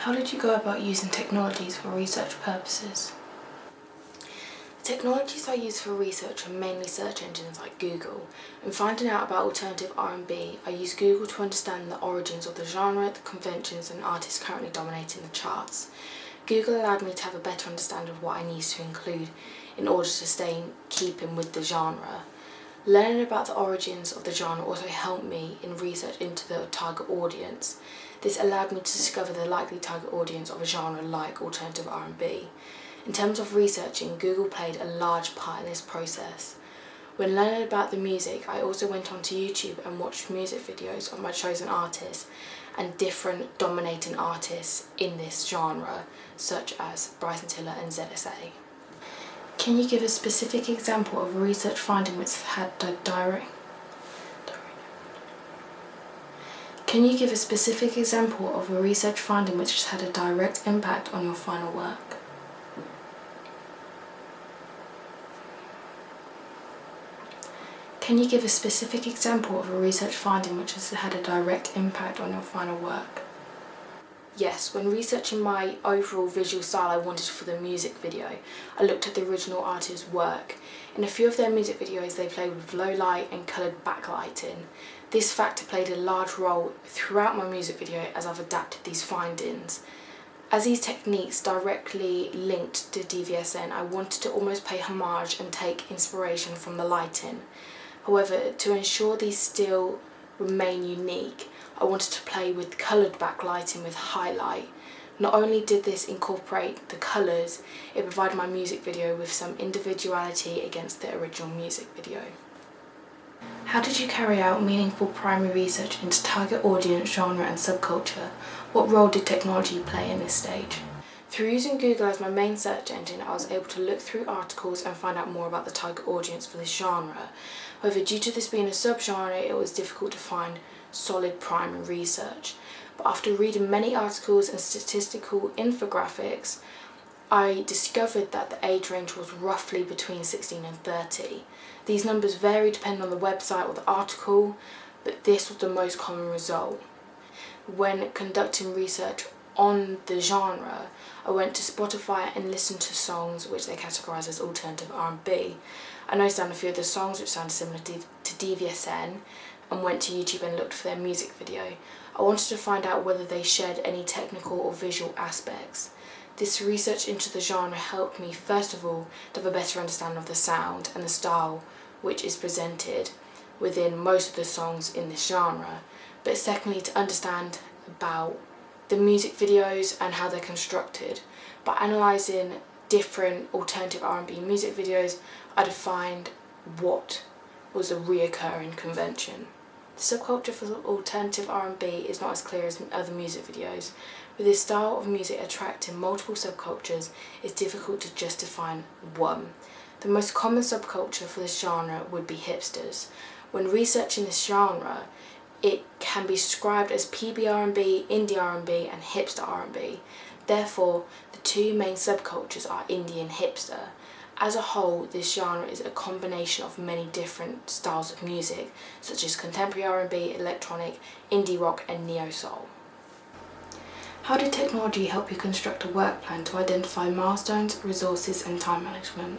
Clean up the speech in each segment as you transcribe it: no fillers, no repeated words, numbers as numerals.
How did you go about using technologies for research purposes? The technologies I use for research are mainly search engines like Google. In finding out about alternative R&B, I use Google to understand the origins of the genre, the conventions and artists currently dominating the charts. Google allowed me to have a better understanding of what I need to include in order to stay in keeping with the genre. Learning about the origins of the genre also helped me in research into the target audience. This allowed me to discover the likely target audience of a genre like alternative R&B. In terms of researching, Google played a large part in this process. When learning about the music, I also went onto YouTube and watched music videos of my chosen artists and different dominating artists in this genre, such as Bryson Tiller and ZSA. Can you give a specific example of a research finding which had a direct impact on your final work? Can you give a specific example of a research finding which has had a direct impact on your final work? Yes, when researching my overall visual style I wanted for the music video, I looked at the original artist's work. In a few of their music videos they played with low light and coloured backlighting. This factor played a large role throughout my music video as I've adapted these findings. As these techniques directly linked to DVSN, I wanted to almost pay homage and take inspiration from the lighting. However, to ensure these still remain unique, I wanted to play with coloured backlighting with highlight. Not only did this incorporate the colours, it provided my music video with some individuality against the original music video. How did you carry out meaningful primary research into target audience, genre and subculture? What role did technology play in this stage? Through using Google as my main search engine, I was able to look through articles and find out more about the target audience for this genre. However, due to this being a subgenre, it was difficult to find solid primary research. But after reading many articles and statistical infographics, I discovered that the age range was roughly between 16 and 30. These numbers vary depending on the website or the article, but this was the most common result. When conducting research on the genre, I went to Spotify and listened to songs which they categorise as alternative R&B. I noticed down a few of the songs which sounded similar to DVSN and went to YouTube and looked for their music video. I wanted to find out whether they shared any technical or visual aspects. This research into the genre helped me, first of all, to have a better understanding of the sound and the style which is presented within most of the songs in this genre, but secondly to understand about the music videos and how they're constructed. By analysing different alternative R&B music videos, I defined what was a reoccurring convention. The subculture for alternative R&B is not as clear as other music videos. With this style of music attracting multiple subcultures, it's difficult to just define one. The most common subculture for this genre would be hipsters. When researching this genre, it can be described as PB R&B, indie R&B and hipster R&B. Therefore, the two main subcultures are indie and hipster. As a whole, this genre is a combination of many different styles of music, such as contemporary R&B, electronic, indie rock and neo-soul. How did technology help you construct a work plan to identify milestones, resources and time management?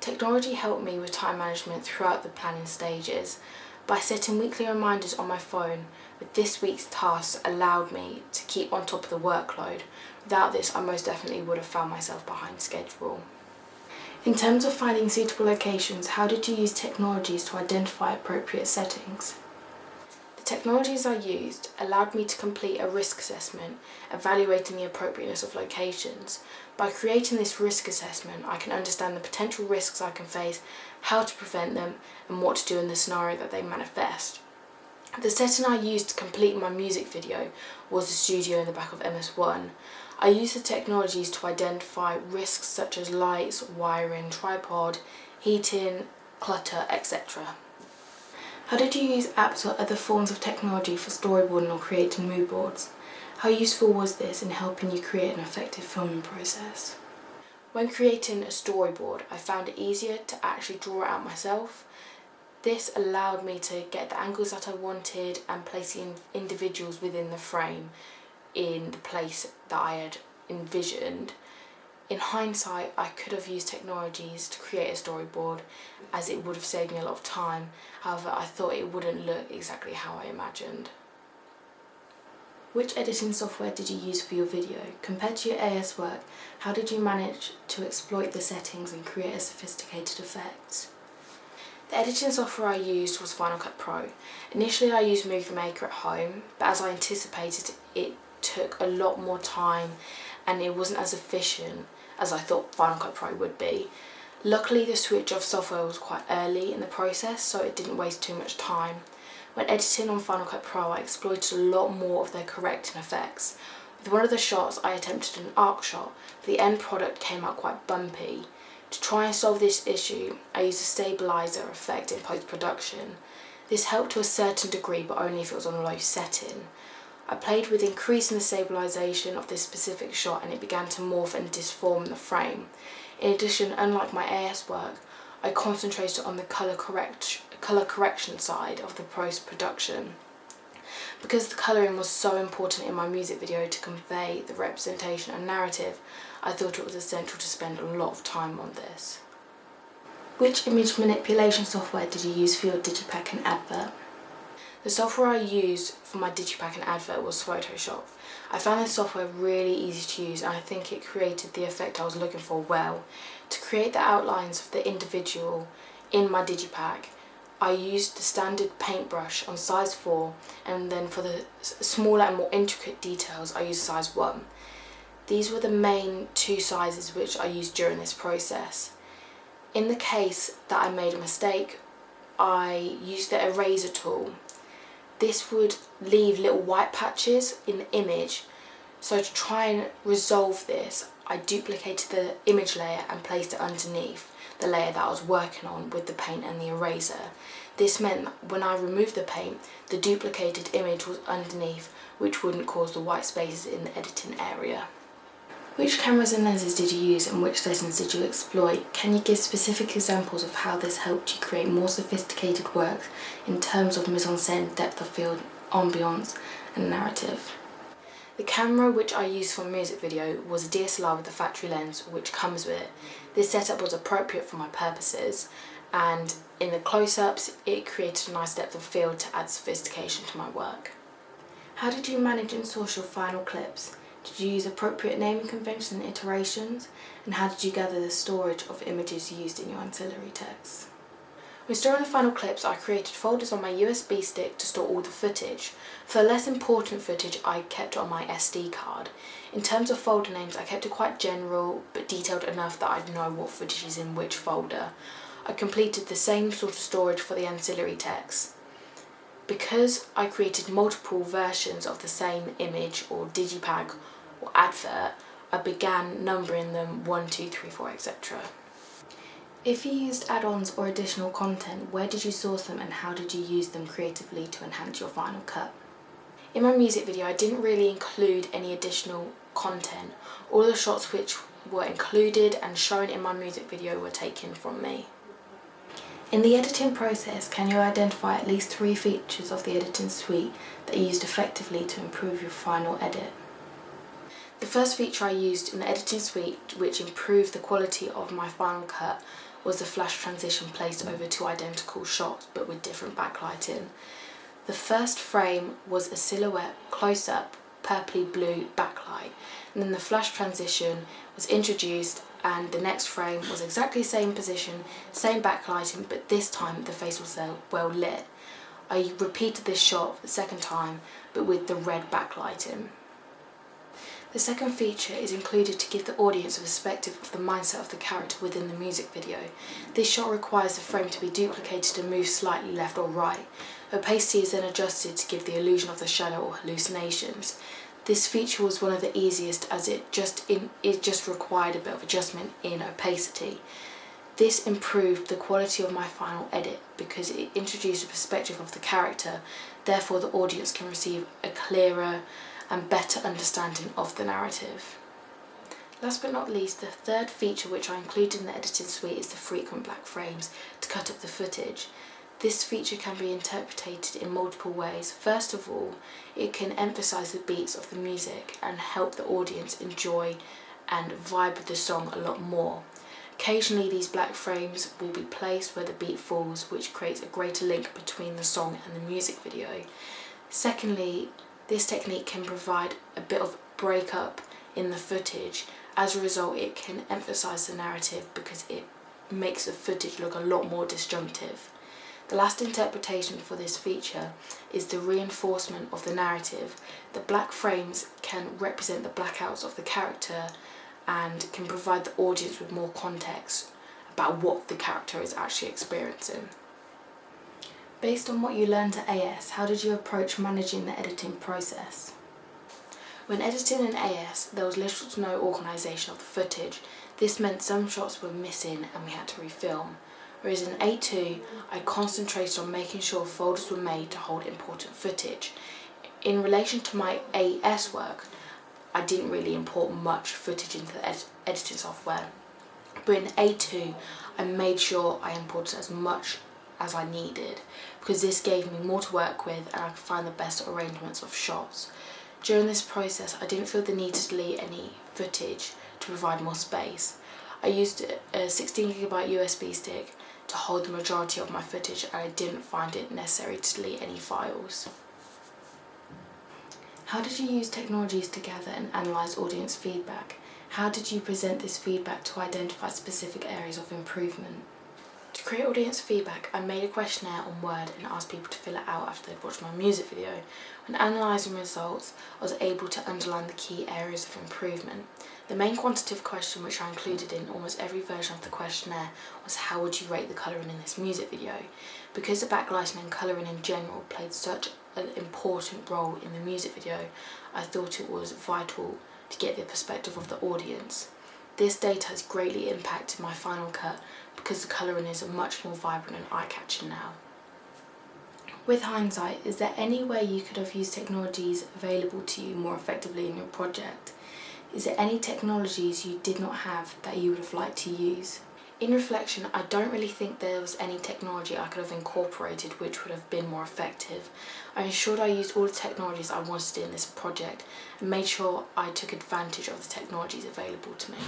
Technology helped me with time management throughout the planning stages. By setting weekly reminders on my phone with this week's tasks allowed me to keep on top of the workload. Without this, I most definitely would have found myself behind schedule. In terms of finding suitable locations, how did you use technologies to identify appropriate settings? The technologies I used allowed me to complete a risk assessment, evaluating the appropriateness of locations. By creating this risk assessment, I can understand the potential risks I can face, how to prevent them, and what to do in the scenario that they manifest. The setting I used to complete my music video was the studio in the back of MS1. I used the technologies to identify risks such as lights, wiring, tripod, heating, clutter, etc. How did you use apps or other forms of technology for storyboarding or creating mood boards? How useful was this in helping you create an effective filming process? When creating a storyboard, I found it easier to actually draw it out myself. This allowed me to get the angles that I wanted and placing individuals within the frame. in the place that I had envisioned. In hindsight, I could have used technologies to create a storyboard, as it would have saved me a lot of time. However, I thought it wouldn't look exactly how I imagined. Which editing software did you use for your video? Compared to your AS work, how did you manage to exploit the settings and create a sophisticated effects? The editing software I used was Final Cut Pro. Initially I used Movie Maker at home, but as I anticipated, it took a lot more time and it wasn't as efficient as I thought Final Cut Pro would be. Luckily the switch of software was quite early in the process, so it didn't waste too much time. When editing on Final Cut Pro, I exploited a lot more of their correcting effects. With one of the shots, I attempted an arc shot, but the end product came out quite bumpy. To try and solve this issue, I used a stabilizer effect in post-production. This helped to a certain degree, but only if it was on a low setting. I played with increasing the stabilization of this specific shot and it began to morph and disform the frame. In addition, unlike my AS work, I concentrated on the colour correction side of the post-production. Because the colouring was so important in my music video to convey the representation and narrative, I thought it was essential to spend a lot of time on this. Which image manipulation software did you use for your digipack and advert? The software I used for my digipack and advert was Photoshop. I found this software really easy to use and I think it created the effect I was looking for well. To create the outlines of the individual in my digipack, I used the standard paintbrush on size 4, and then for the smaller and more intricate details I used size 1. These were the main 2 sizes which I used during this process. In the case that I made a mistake, I used the eraser tool. This would leave little white patches in the image, so to try and resolve this, I duplicated the image layer and placed it underneath the layer that I was working on with the paint and the eraser. This meant that when I removed the paint, the duplicated image was underneath, which wouldn't cause the white spaces in the editing area. Which cameras and lenses did you use and which settings did you exploit? Can you give specific examples of how this helped you create more sophisticated works in terms of mise-en-scène, depth of field, ambience and narrative? The camera which I used for a music video was a DSLR with a factory lens which comes with it. This setup was appropriate for my purposes, and in the close-ups it created a nice depth of field to add sophistication to my work. How did you manage and source your final clips? Did you use appropriate naming conventions and iterations? And how did you gather the storage of images used in your ancillary text? When storing the final clips, I created folders on my USB stick to store all the footage. For less important footage, I kept it on my SD card. In terms of folder names, I kept it quite general, but detailed enough that I'd know what footage is in which folder. I completed the same sort of storage for the ancillary text. Because I created multiple versions of the same image or digipack or advert, I began numbering them 1, 2, 3, 4, etc. If you used add-ons or additional content, where did you source them and how did you use them creatively to enhance your final cut? In my music video, I didn't really include any additional content. All the shots which were included and shown in my music video were taken from me. In the editing process, can you identify at least 3 features of the editing suite that you used effectively to improve your final edit? The first feature I used in the editing suite which improved the quality of my final cut was the flash transition placed over 2 identical shots but with different backlighting. The first frame was a silhouette close-up purpley blue backlight, and then the flash transition was introduced and the next frame was exactly the same position, same backlighting, but this time the face was well lit. I repeated this shot for the second time but with the red backlighting. The second feature is included to give the audience a perspective of the mindset of the character within the music video. This shot requires the frame to be duplicated and moved slightly left or right. Opacity is then adjusted to give the illusion of the shadow or hallucinations. This feature was one of the easiest as it just required a bit of adjustment in opacity. This improved the quality of my final edit because it introduced a perspective of the character, therefore the audience can receive a clearer and better understanding of the narrative. Last but not least, the third feature which I included in the editing suite is the frequent black frames to cut up the footage. This feature can be interpreted in multiple ways. First of all, it can emphasise the beats of the music and help the audience enjoy and vibe with the song a lot more. Occasionally these black frames will be placed where the beat falls, which creates a greater link between the song and the music video. Secondly, this technique can provide a bit of breakup in the footage. As a result, it can emphasise the narrative because it makes the footage look a lot more disjunctive. The last interpretation for this feature is the reinforcement of the narrative. The black frames can represent the blackouts of the character and can provide the audience with more context about what the character is actually experiencing. Based on what you learned at AS, how did you approach managing the editing process? When editing in AS, there was little to no organisation of the footage. This meant some shots were missing and we had to refilm. Whereas in A2, I concentrated on making sure folders were made to hold important footage. In relation to my AS work, I didn't really import much footage into the editing software. But in A2, I made sure I imported as much as I needed because this gave me more to work with and I could find the best arrangements of shots. During this process, I didn't feel the need to delete any footage to provide more space. I used a 16GB USB stick to hold the majority of my footage and I didn't find it necessary to delete any files. How did you use technologies to gather and analyse audience feedback? How did you present this feedback to identify specific areas of improvement? To create audience feedback, I made a questionnaire on Word and asked people to fill it out after they'd watched my music video. When analysing results, I was able to underline the key areas of improvement. The main quantitative question which I included in almost every version of the questionnaire was how would you rate the colouring in this music video? Because the backlighting and colouring in general played such an important role in the music video, I thought it was vital to get the perspective of the audience. This data has greatly impacted my final cut because the colouring is much more vibrant and eye-catching now. With hindsight, is there any way you could have used technologies available to you more effectively in your project? Is there any technologies you did not have that you would have liked to use? In reflection, I don't really think there was any technology I could have incorporated which would have been more effective. I ensured I used all the technologies I wanted in this project and made sure I took advantage of the technologies available to me.